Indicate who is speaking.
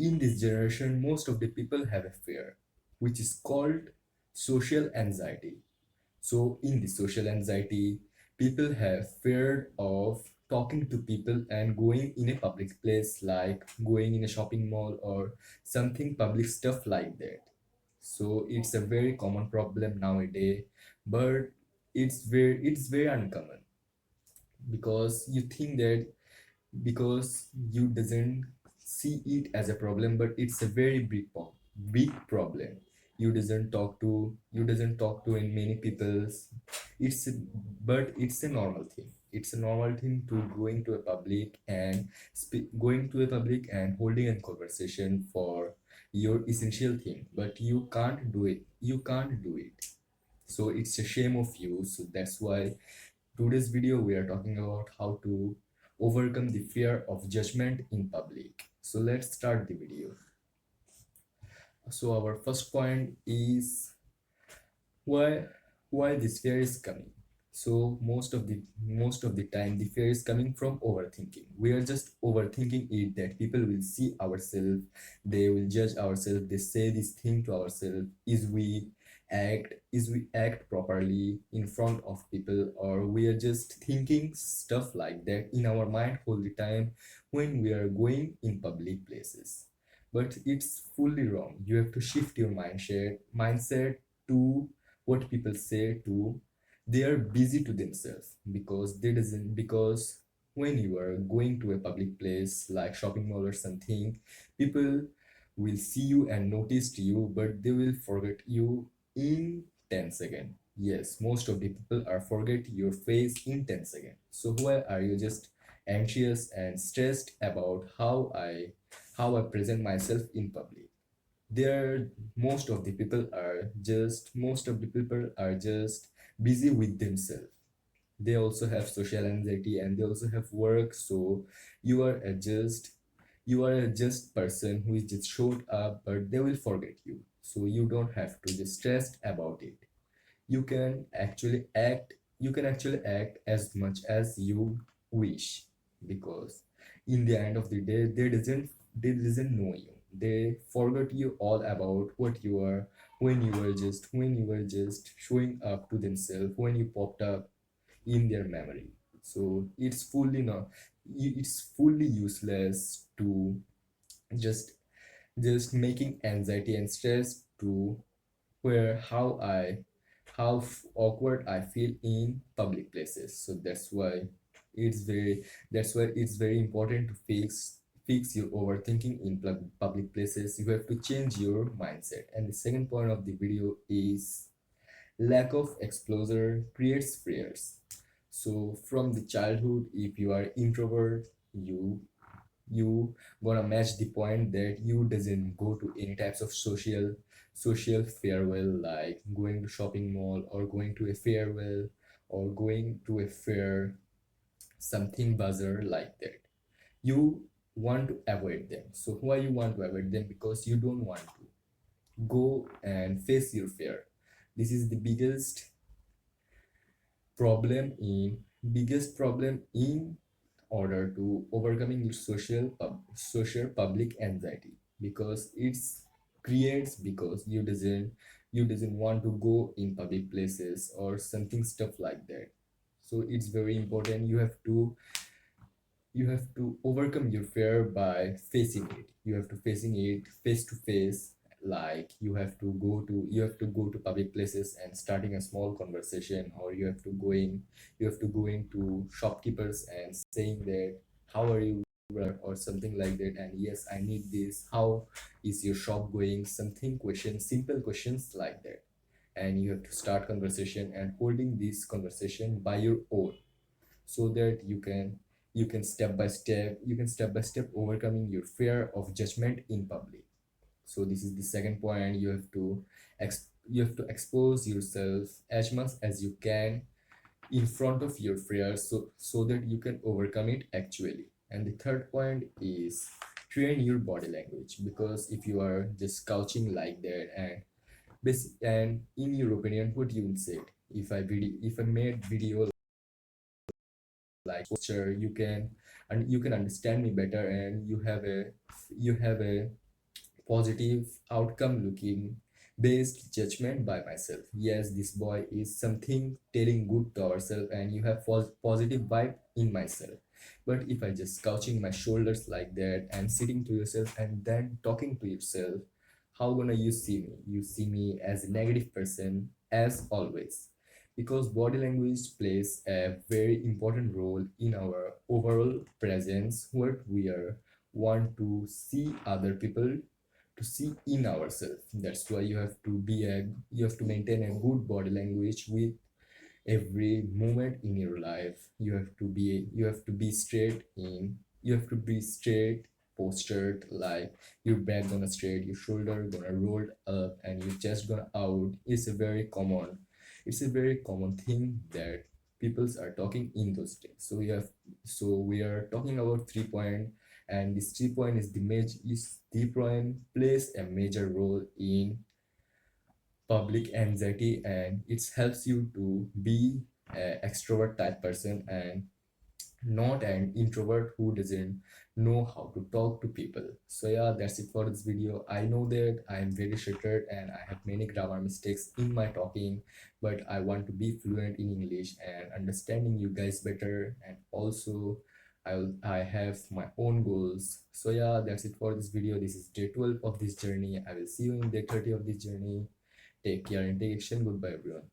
Speaker 1: In this generation, most of the people have a fear, which is called social anxiety. So in the social anxiety, people have fear of talking to people and going in a public place, like going in a shopping mall or something public stuff like that. So it's a very common problem nowadays, but it's very uncommon, because you think that, because you doesn't see it as a problem, but it's a very big problem. You doesn't talk to in many people's. it's a, but it's a normal thing. It's a normal thing to going to a public and going to a public and holding a conversation for your essential thing, but you can't do it. So it's a shame of you. So that's why today's video we are talking about how to overcome the fear of judgment in public. So let's start the video. So our first point is why why this fear is coming. So most of the time the fear is coming from overthinking. We are just overthinking it, that people will see ourselves, they will judge ourselves, they say this thing to ourselves. Is we act properly in front of people, or we are just thinking stuff like that in our mind all the time when we are going in public places. But it's fully wrong. You have to shift your mindset to what people say to. They are busy to themselves, because they doesn't because when you are going to a public place like shopping mall or something, people will see you and notice you, but they will forget you in 10 seconds. Yes, most of the people are forget your face in 10 seconds. So why are you just anxious and stressed about how I present myself in public? There most of the people are just busy with themselves. They also have social anxiety and they also have work. So you are a just person who is just showed up, but they will forget you. So you don't have to just stressed about it. You can actually act as much as you wish, because in the end of the day they doesn't know you. They forgot you all about what you are, when you were just showing up to themselves, when you popped up in their memory. So it's fully useless to just just making anxiety and stress to where awkward I feel in public places. So it's very important to fix your overthinking in public places. You have to change your mindset. And the second point of the video is lack of exposure creates fears. So from the childhood, if you are introvert, you gonna match the point that you doesn't go to any types of social farewell, like going to shopping mall or going to a farewell or going to a fair, something buzzer like that. You want to avoid them. So why you want to avoid them? Because you don't want to go and face your fear. This is the biggest problem in order to overcoming your social public anxiety, because you doesn't want to go in public places or something stuff like that. So it's very important. You have to overcome your fear by facing it. You have to facing it face to face. Like you have to go to public places and starting a small conversation, or you have to go into shopkeepers and saying that, how are you, or something like that, and yes, I need this, how is your shop going, something questions, simple questions like that. And you have to start conversation and holding this conversation by your own, so that you can step by step overcoming your fear of judgment in public. So this is the second point. You have to expose yourself as much as you can in front of your fear, so that you can overcome it actually. And the third point is train your body language, because if you are just couching like that and in your opinion, what you will say, if I made video like posture, you can understand me better, and you have a positive outcome looking based judgment by myself. Yes, this boy is something telling good to ourselves, and you have positive vibe in myself. But if I just couching my shoulders like that and sitting to yourself and then talking to yourself, how gonna you see me? You see me as a negative person as always, because body language plays a very important role in our overall presence, what we are want to see other people to see in ourselves. That's why you have to maintain a good body language with every moment in your life. You have to be straight in, you have to be straight postured, like your back gonna straight, your shoulder gonna rolled up, and your chest gonna out. It's a very common thing that peoples are talking in those days. So we are talking about 3 point, and this 3 point is 3 point plays a major role in public anxiety, and it helps you to be an extrovert type person and not an introvert who doesn't know how to talk to people. So yeah, that's it for this video. I know that I am very stuttered and I have many grammar mistakes in my talking, but I want to be fluent in English and understanding you guys better. And also I have my own goals. So yeah, that's it for this video. This is day 12 of this journey. I will see you in day 30 of this journey. Take care and take action. Goodbye, everyone.